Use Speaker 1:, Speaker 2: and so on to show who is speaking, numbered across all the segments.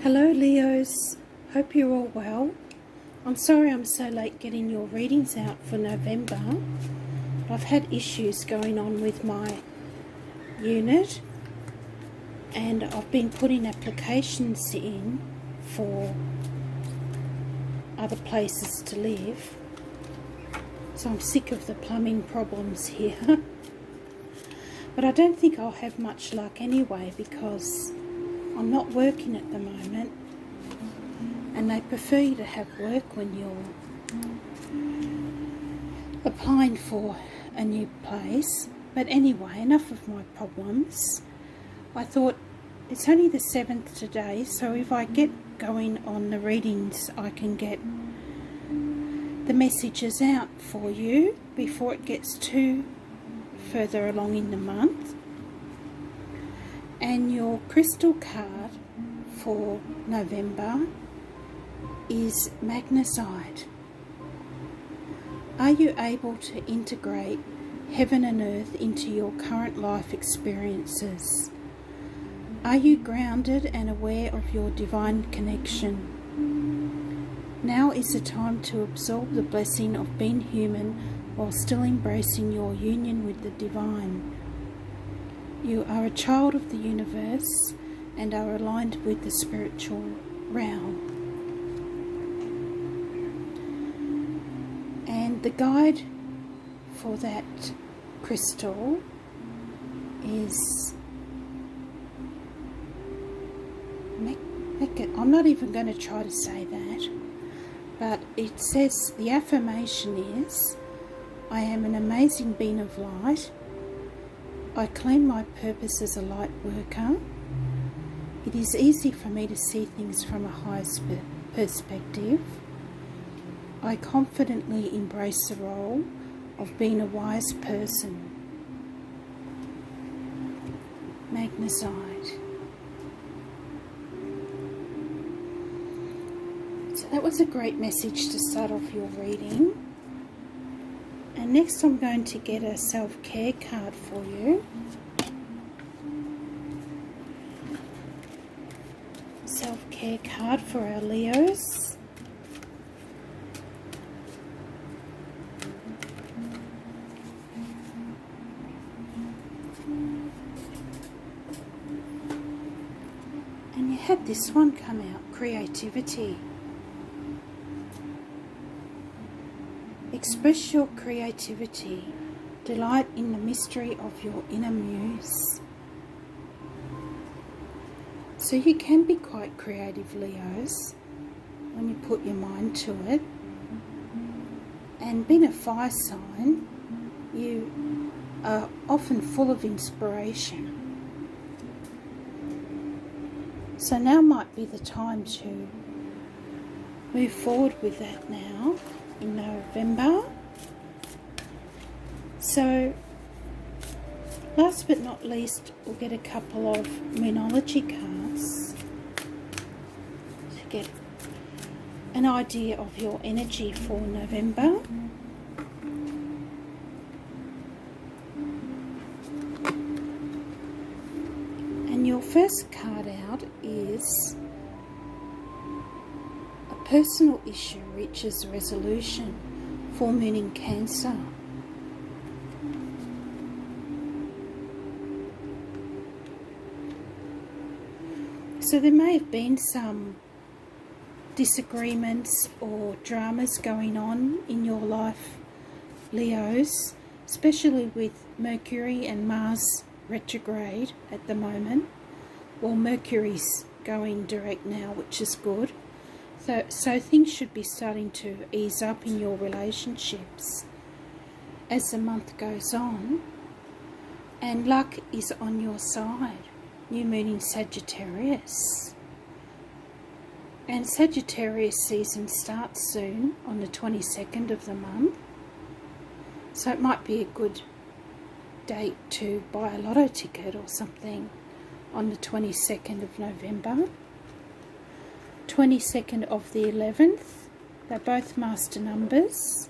Speaker 1: Hello Leos, hope you're all well. I'm sorry I'm so late getting your readings out for November. I've had issues going on with my unit and I've been putting applications in for other places to live. So I'm sick of the plumbing problems here. But I don't think I'll have much luck anyway because I'm not working at the moment, and they prefer you to have work when you're applying for a new place. But anyway, enough of my problems. I thought it's only the 7th today, so if I get going on the readings, I can get the messages out for you before it gets too further along in the month. And your crystal card for November is Magnesite. Are you able to integrate heaven and earth into your current life experiences? Are you grounded and aware of your divine connection? Now is the time to absorb the blessing of being human while still embracing your union with the divine. You are a child of the universe and are aligned with the spiritual realm. And the guide for that crystal is I'm not even going to try to say that, but it says the affirmation is, I am an amazing being of light. I claim my purpose as a light worker. It is easy for me to see things from a higher perspective. I confidently embrace the role of being a wise person. Magnesite. So that was a great message to start off your reading. And next I'm going to get a self-care card for you. Self-care card for our Leos. And you had this one come out, creativity. Express your creativity. Delight in the mystery of your inner muse. So you can be quite creative, Leos, when you put your mind to it. And being a fire sign, you are often full of inspiration. So now might be the time to move forward with that now in November. So last but not least, we'll get a couple of Moonology cards to get an idea of your energy for November. And your first card out is personal issue reaches resolution, full moon in Cancer. So there may have been some disagreements or dramas going on in your life, Leos, especially with Mercury and Mars retrograde at the moment. Well, Mercury's going direct now, which is good. So things should be starting to ease up in your relationships as the month goes on. And luck is on your side. New moon in Sagittarius. And Sagittarius season starts soon on the 22nd of the month. So it might be a good date to buy a lotto ticket or something on the 22nd of November. 22nd of the 11th, they're both master numbers.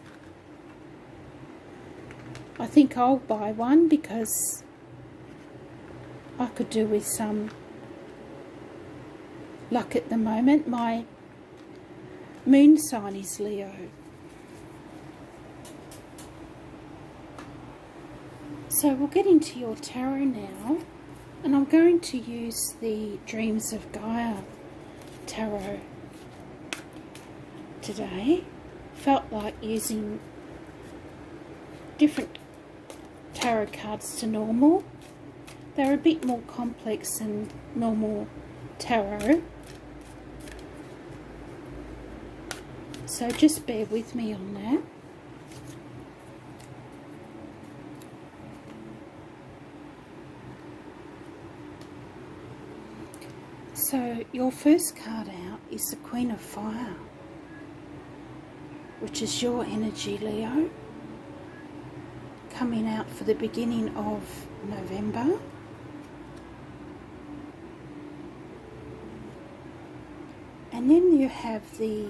Speaker 1: I think I'll buy one because I could do with some luck at the moment. My moon sign is Leo. So we'll get into your tarot now, and I'm going to use the Dreams of Gaia tarot today. Felt like using different tarot cards to normal. They're a bit more complex than normal tarot, so just bear with me on that. So your first card out is the Queen of Fire, which is your energy, Leo, coming out for the beginning of November. And then you have the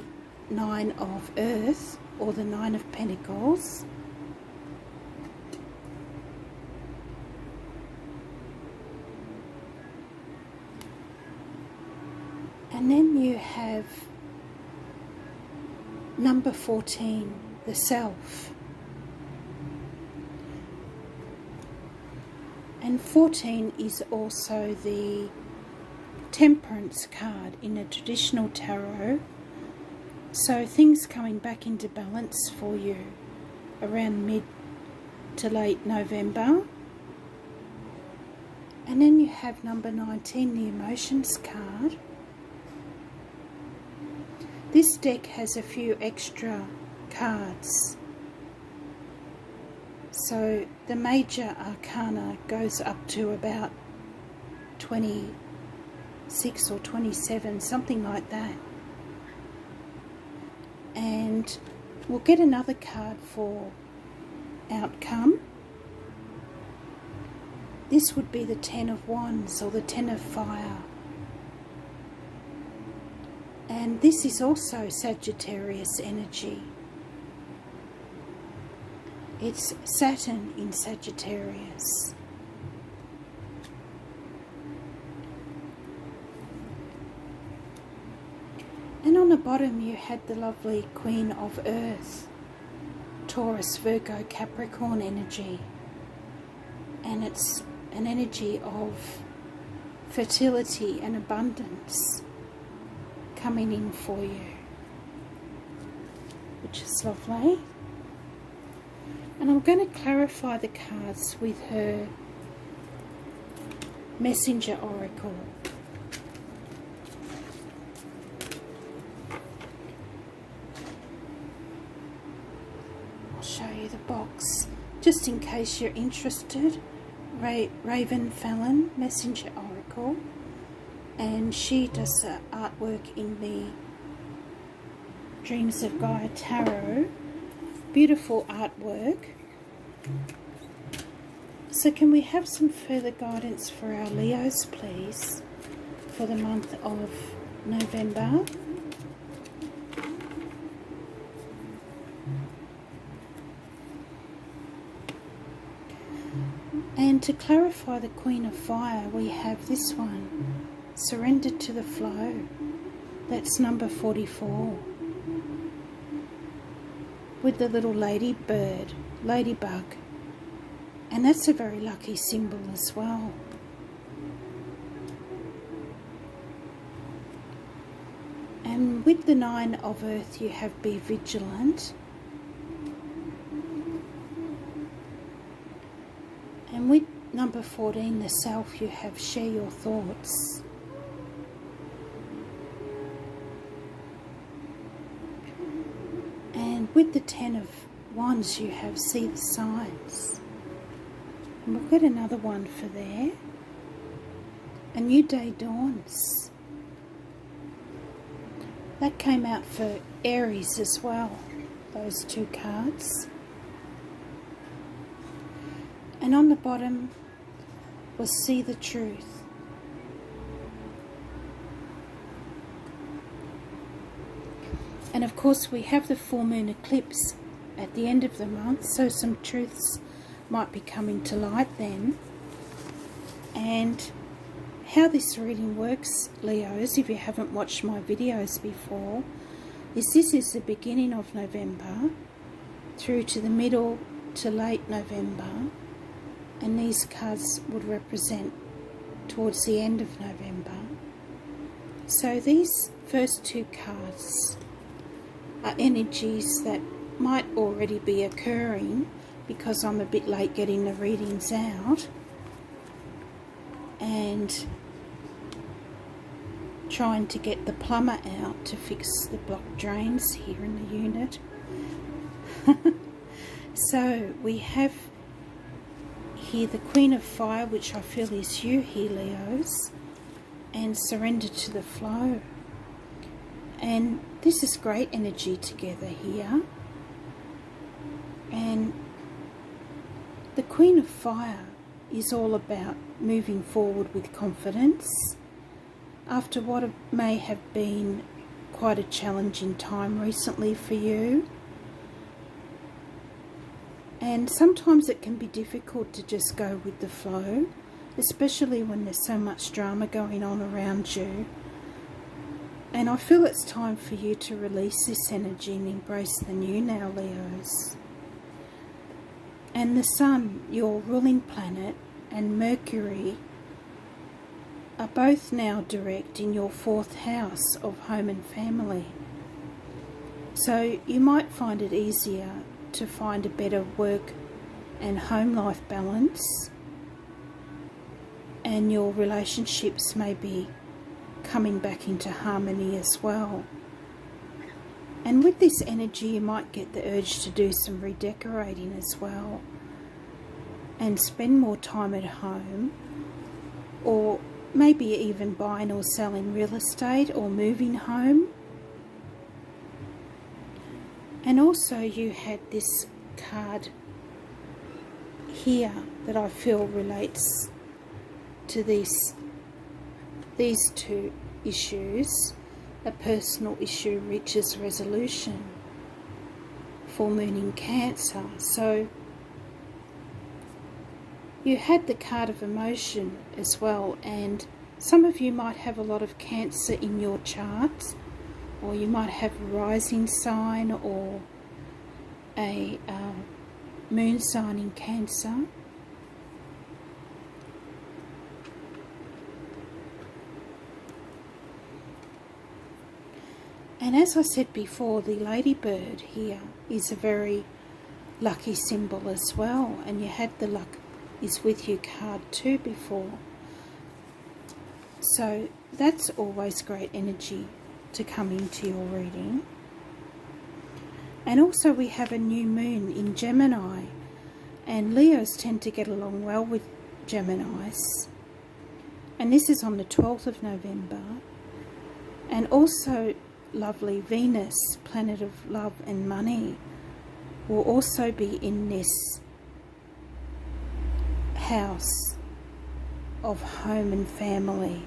Speaker 1: Nine of Earth, or the Nine of Pentacles. And then you have number 14, the Self. And 14 is also the Temperance card in a traditional tarot. So things coming back into balance for you around mid to late November. And then you have number 19, the Emotions card. This deck has a few extra cards. So the major arcana goes up to about 26 or 27, something like that. And we'll get another card for outcome. This would be the Ten of Wands, or the Ten of Fire. And this is also Sagittarius energy. It's Saturn in Sagittarius. And on the bottom you had the lovely Queen of Earth, Taurus, Virgo, Capricorn energy. And it's an energy of fertility and abundance coming in for you, which is lovely. And I'm going to clarify the cards with her Messenger Oracle. I'll show you the box just in case you're interested. Ravynne Phelan, Messenger Oracle, and she does the artwork in the Dreams of Gaia Tarot. Beautiful artwork. So can we have some further guidance for our Leos, please, for the month of November? And to clarify the Queen of Fire, we have this one, Surrender to the Flow. That's number 44. With the little ladybug. And that's a very lucky symbol as well. And with the Nine of Earth you have Be Vigilant. And with number 14, the Self, you have Share Your Thoughts. And with the Ten of Wands you have See the Signs. And we'll get another one for there. A New Day Dawns. That came out for Aries as well, those two cards. And on the bottom was See the Truth. And of course we have the full moon eclipse at the end of the month, so some truths might be coming to light then. And how this reading works, Leos, if you haven't watched my videos before, is this is the beginning of November through to the middle to late November, and these cards would represent towards the end of November. So these first two cards are energies that might already be occurring because I'm a bit late getting the readings out and trying to get the plumber out to fix the blocked drains here in the unit. So we have here the Queen of Fire, which I feel is you here, Leos, and surrender to the flow. And this is great energy together here. And the Queen of Fire is all about moving forward with confidence after what may have been quite a challenging time recently for you. And sometimes it can be difficult to just go with the flow, especially when there's so much drama going on around you. And I feel it's time for you to release this energy and embrace the new now, Leos. And the Sun, your ruling planet, and Mercury are both now direct in your 4th house of home and family. So you might find it easier to find a better work and home life balance, and your relationships may be coming back into harmony as well. And with this energy you might get the urge to do some redecorating as well and spend more time at home, or maybe even buying or selling real estate or moving home. And also you had this card here that I feel relates to these two issues. A personal issue reaches resolution. Full moon in Cancer. So you had the card of emotion as well, and some of you might have a lot of Cancer in your chart, or you might have a rising sign or a moon sign in Cancer. And as I said before, the ladybird here is a very lucky symbol as well, and you had the luck is with you card 2 before. So that's always great energy to come into your reading. And also we have a new moon in Gemini, and Leos tend to get along well with Geminis, and this is on the 12th of November. And also lovely Venus, planet of love and money, will also be in this house of home and family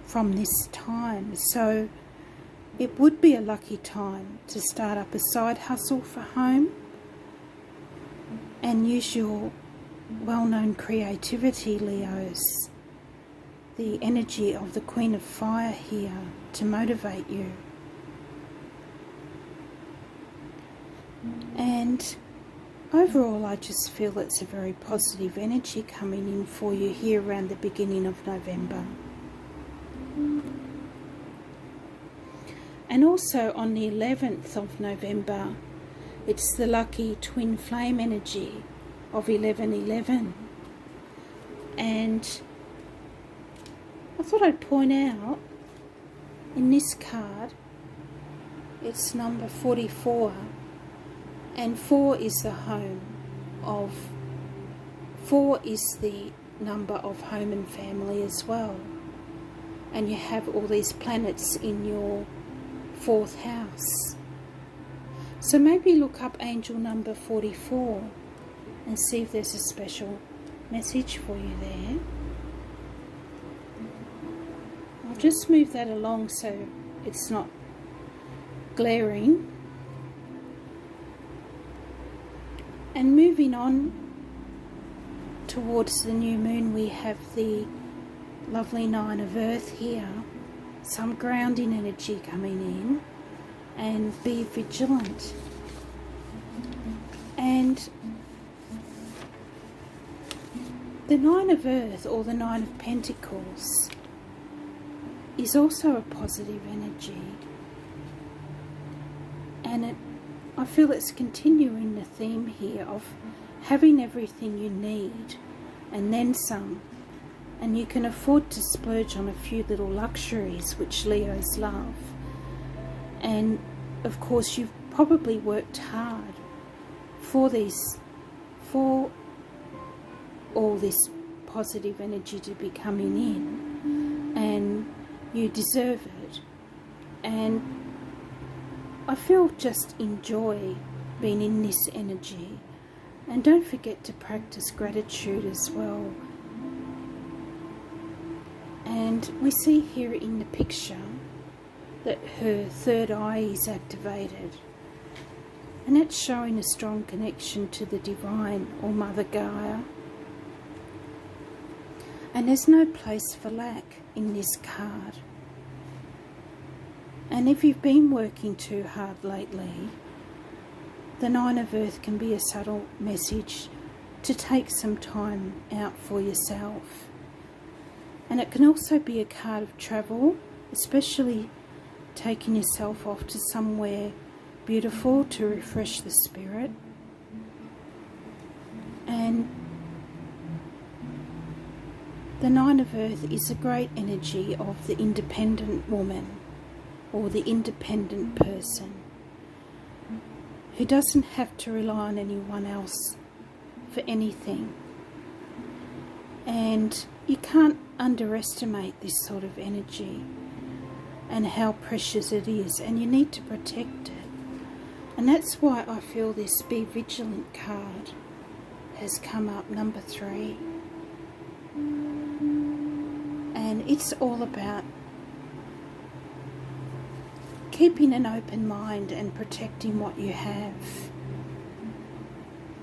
Speaker 1: from this time. So it would be a lucky time to start up a side hustle for home and use your well-known creativity, Leos. The energy of the Queen of Fire here to motivate you. And overall I just feel it's a very positive energy coming in for you here around the beginning of November. And also on the 11th of November, it's the lucky twin flame energy of 1111. And I thought I'd point out in this card, it's number 44, and 4 is the home of, 4 is the number of home and family as well. And you have all these planets in your 4th house. So maybe look up angel number 44 and see if there's a special message for you there. I'll just move that along so it's not glaring. And moving on towards the new moon we have the lovely 9 of Earth here, some grounding energy coming in, and be vigilant. And the 9 of Earth, or the 9 of Pentacles, is also a positive energy, and I feel it's continuing the theme here of having everything you need and then some, and you can afford to splurge on a few little luxuries which Leos love. And of course you've probably worked hard for all this positive energy to be coming in, and you deserve it. And I feel just enjoy being in this energy. And don't forget to practice gratitude as well. And we see here in the picture that her third eye is activated, and that's showing a strong connection to the divine, or Mother Gaia. And there's no place for lack in this card. And if you've been working too hard lately, the 9 of Earth can be a subtle message to take some time out for yourself. And it can also be a card of travel, especially taking yourself off to somewhere beautiful to refresh the spirit. And the 9 of Earth is a great energy of the independent woman, or the independent person, who doesn't have to rely on anyone else for anything. And you can't underestimate this sort of energy and how precious it is, and you need to protect it. And that's why I feel this Be Vigilant card has come up, number 3. And it's all about keeping an open mind and protecting what you have,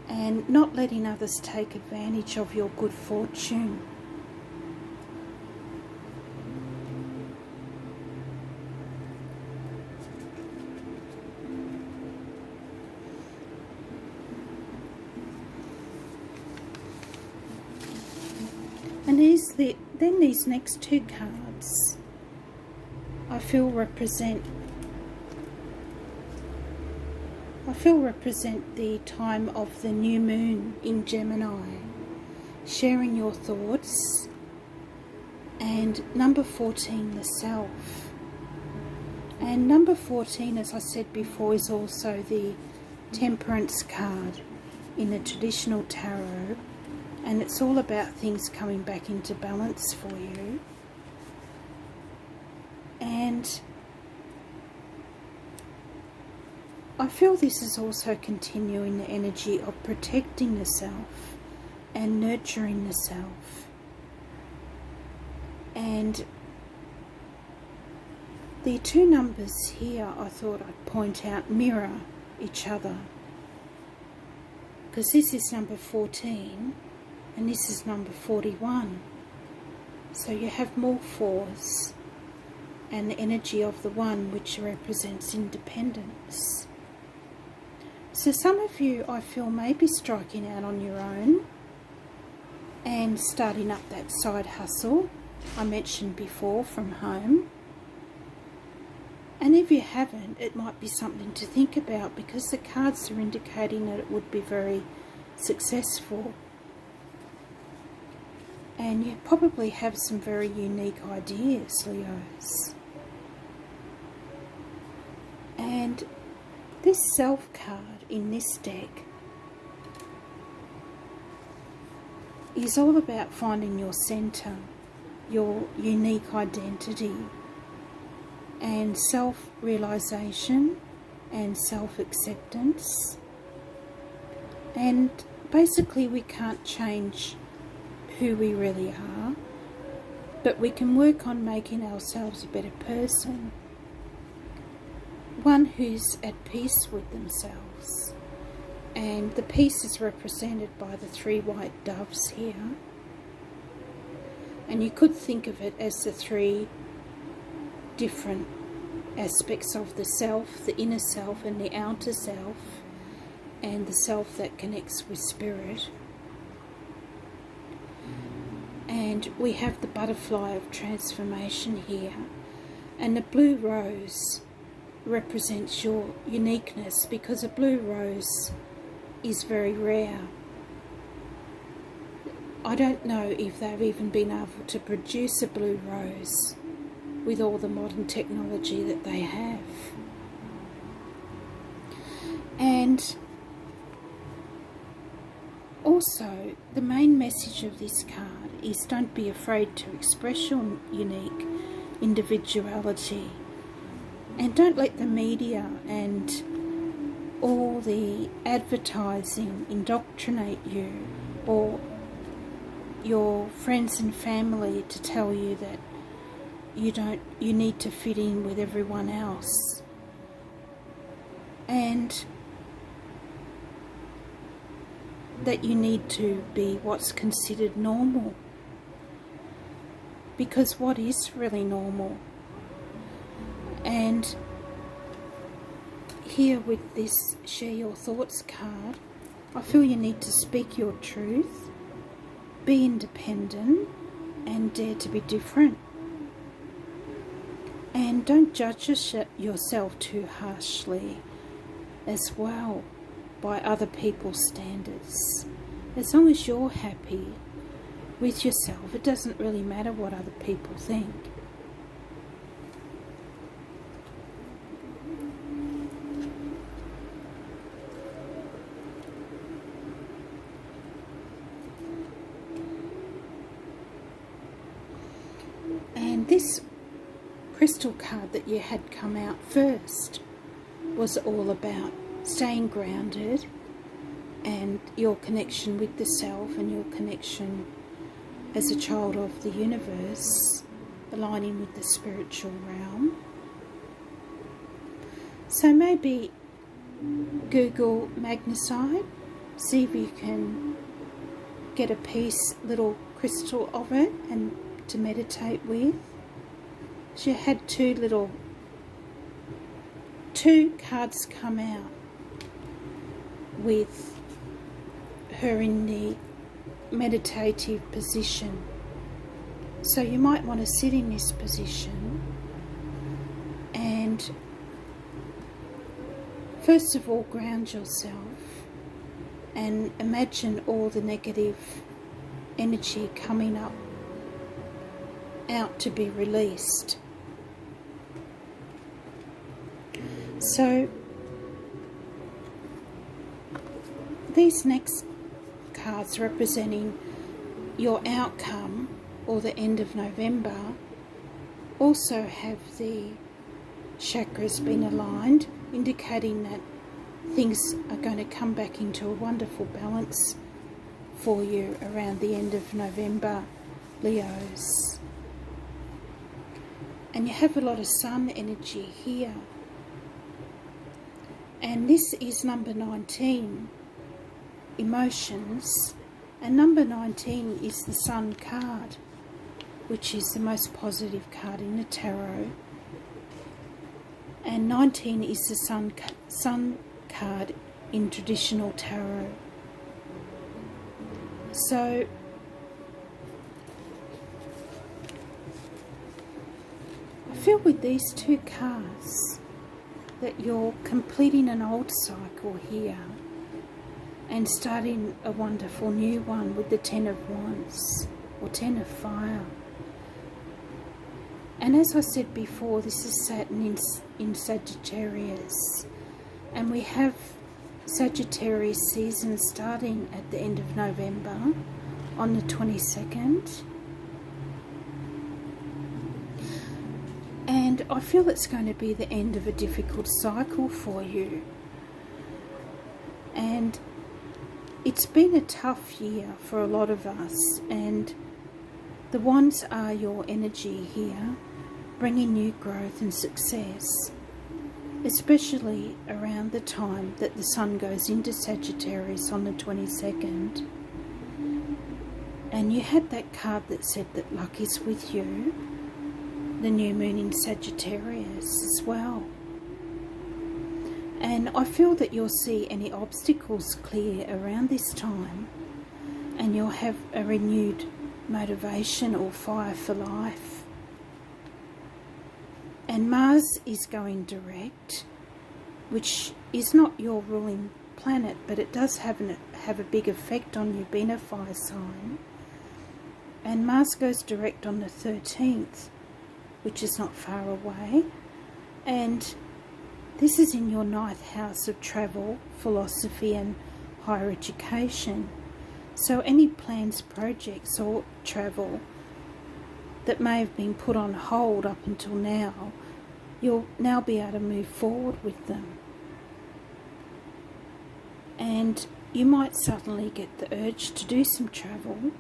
Speaker 1: and not letting others take advantage of your good fortune. And then these next 2 cards I feel represent the time of the new moon in Gemini, sharing your thoughts, and number 14, the self. And number 14, as I said before, is also the Temperance card in the traditional tarot, and it's all about things coming back into balance for you. And I feel this is also continuing the energy of protecting the self and nurturing the self. And the 2 numbers here, I thought I'd point out, mirror each other, because this is number 14 and this is number 41. So you have more 4s, and the energy of the 1, which represents independence. So some of you, I feel, may be striking out on your own and starting up that side hustle I mentioned before from home. And if you haven't, it might be something to think about, because the cards are indicating that it would be very successful. And you probably have some very unique ideas, Leos. And this self card in this deck is all about finding your centre, your unique identity, and self-realisation and self-acceptance. And basically we can't change who we really are, but we can work on making ourselves a better person, one who's at peace with themselves And the piece is represented by the 3 white doves here. And you could think of it as the 3 different aspects of the self, the inner self and the outer self, and the self that connects with spirit. And we have the butterfly of transformation here, and the blue rose represents your uniqueness, because a blue rose is very rare. I don't know if they've even been able to produce a blue rose with all the modern technology that they have. And also, the main message of this card is don't be afraid to express your unique individuality, and don't let the media and all the advertising indoctrinate you, or your friends and family to tell you that you need to fit in with everyone else, and that you need to be what's considered normal. Because what is really normal? And here with this Share Your Thoughts card, I feel you need to speak your truth, be independent, and dare to be different. And don't judge yourself too harshly as well by other people's standards. As long as you're happy with yourself, it doesn't really matter what other people think. And this crystal card that you had come out first was all about staying grounded and your connection with the self and your connection as a child of the universe, aligning with the spiritual realm. So maybe Google magnesite, see if you can get a little crystal of it and to meditate with. She had two cards come out with her in the meditative position. So you might want to sit in this position and first of all ground yourself and imagine all the negative energy coming up out to be released. So these next cards representing your outcome or the end of November also have the chakras been aligned, indicating that things are going to come back into a wonderful balance for you around the end of November, Leos. And you have a lot of sun energy here. And this is number 19, emotions. And number 19 is the Sun card, which is the most positive card in the tarot. And 19 is the Sun card in traditional tarot. So I feel with these two cards that you're completing an old cycle here and starting a wonderful new one with the 10 of Wands or 10 of Fire. And as I said before, this is Saturn in Sagittarius, and we have Sagittarius season starting at the end of November on the 22nd. And I feel it's going to be the end of a difficult cycle for you. And it's been a tough year for a lot of us. And the Wands are your energy here, bringing you growth and success. especially around the time that the sun goes into Sagittarius on the 22nd. And you had that card that said that luck is with you, the new moon in Sagittarius as well. And I feel that you'll see any obstacles clear around this time, and you'll have a renewed motivation or fire for life. And Mars is going direct, which is not your ruling planet, but it does have a big effect on you, being a fire sign. And Mars goes direct on the 13th, which is not far away. And this is in your 9th house of travel, philosophy and higher education. So any plans, projects or travel that may have been put on hold up until now, you'll now be able to move forward with them. And you might suddenly get the urge to do some travel.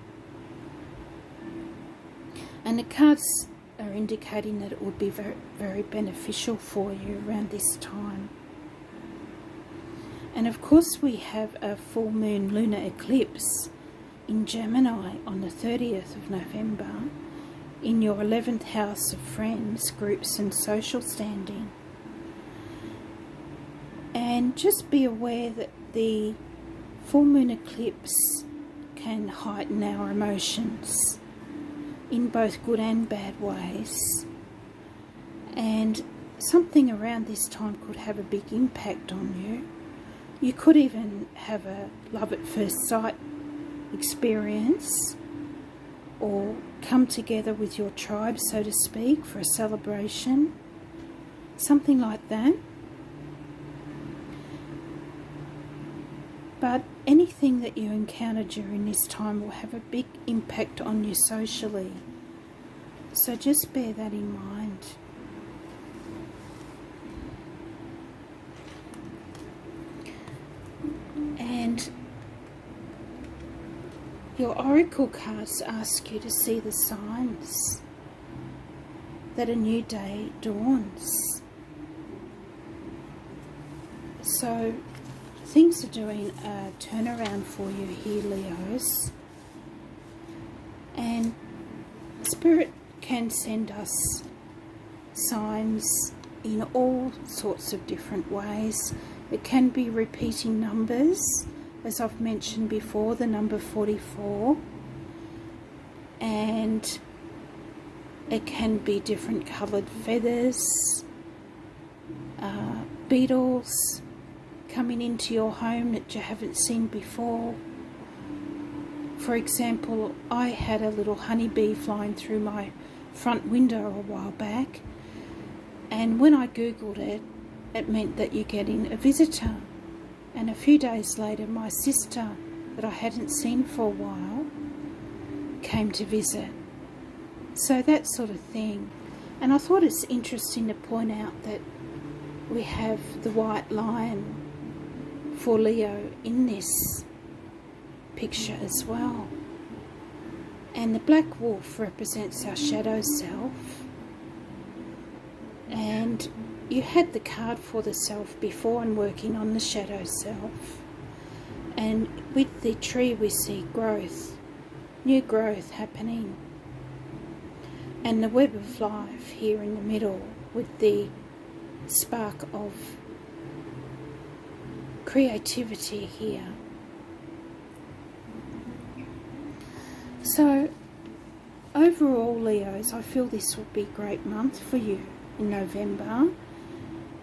Speaker 1: And the cards are indicating that it would be very, very beneficial for you around this time. And of course we have a full moon lunar eclipse in Gemini on the 30th of November in your 11th house of friends, groups and social standing. And just be aware that the full moon eclipse can heighten our emotions in both good and bad ways, and something around this time could have a big impact on you. You could even have a love at first sight experience, or come together with your tribe, so to speak, for a celebration, something like that. But anything that you encounter during this time will have a big impact on you socially. So just bear that in mind. And your oracle cards ask you to see the signs that a new day dawns. So things are doing a turnaround for you here, Leos. And Spirit can send us signs in all sorts of different ways. It can be repeating numbers, as I've mentioned before, the number 44. And it can be different coloured feathers, beetles coming into your home that you haven't seen before. For example, I had a little honeybee flying through my front window a while back, and when I googled it, it meant that you're getting a visitor. And a few days later, my sister, that I hadn't seen for a while, came to visit. So that sort of thing. And I thought it's interesting to point out that we have the white lion for Leo in this picture as well. And the black wolf represents our shadow self. And you had the card for the self before and working on the shadow self. And with the tree we see growth, new growth happening. And the web of life here in the middle with the spark of creativity here. So overall, Leos, I feel this will be a great month for you in November,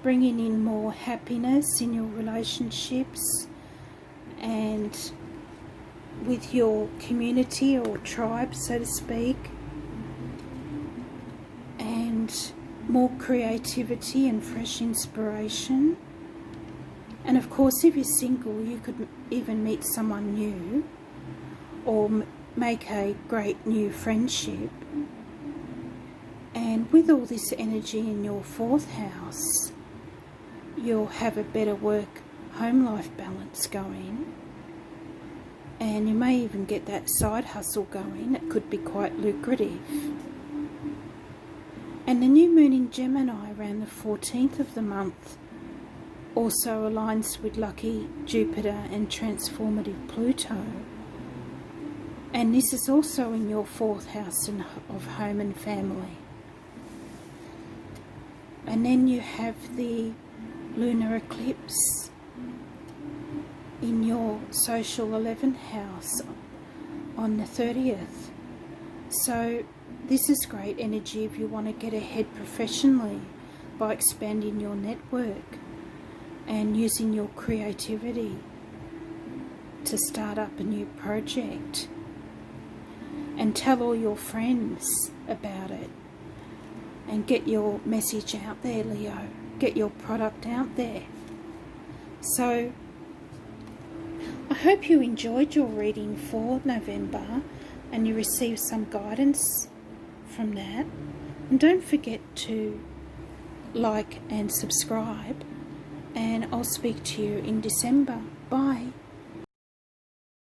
Speaker 1: bringing in more happiness in your relationships and with your community or tribe, so to speak, and more creativity and fresh inspiration. And of course, if you're single, you could even meet someone new or make a great new friendship. And with all this energy in your 4th house, you'll have a better work-home life balance going. And you may even get that side hustle going. It could be quite lucrative. And the new moon in Gemini around the 14th of the month also aligns with lucky Jupiter and transformative Pluto. And this is also in your 4th house of home and family. And then you have the lunar eclipse in your social 11th house on the 30th. So this is great energy if you want to get ahead professionally by expanding your network and using your creativity to start up a new project. And tell all your friends about it. And get your message out there, Leo. Get your product out there. So, I hope you enjoyed your reading for November and you received some guidance from that. And don't forget to like and subscribe. And I'll speak to you in December. Bye.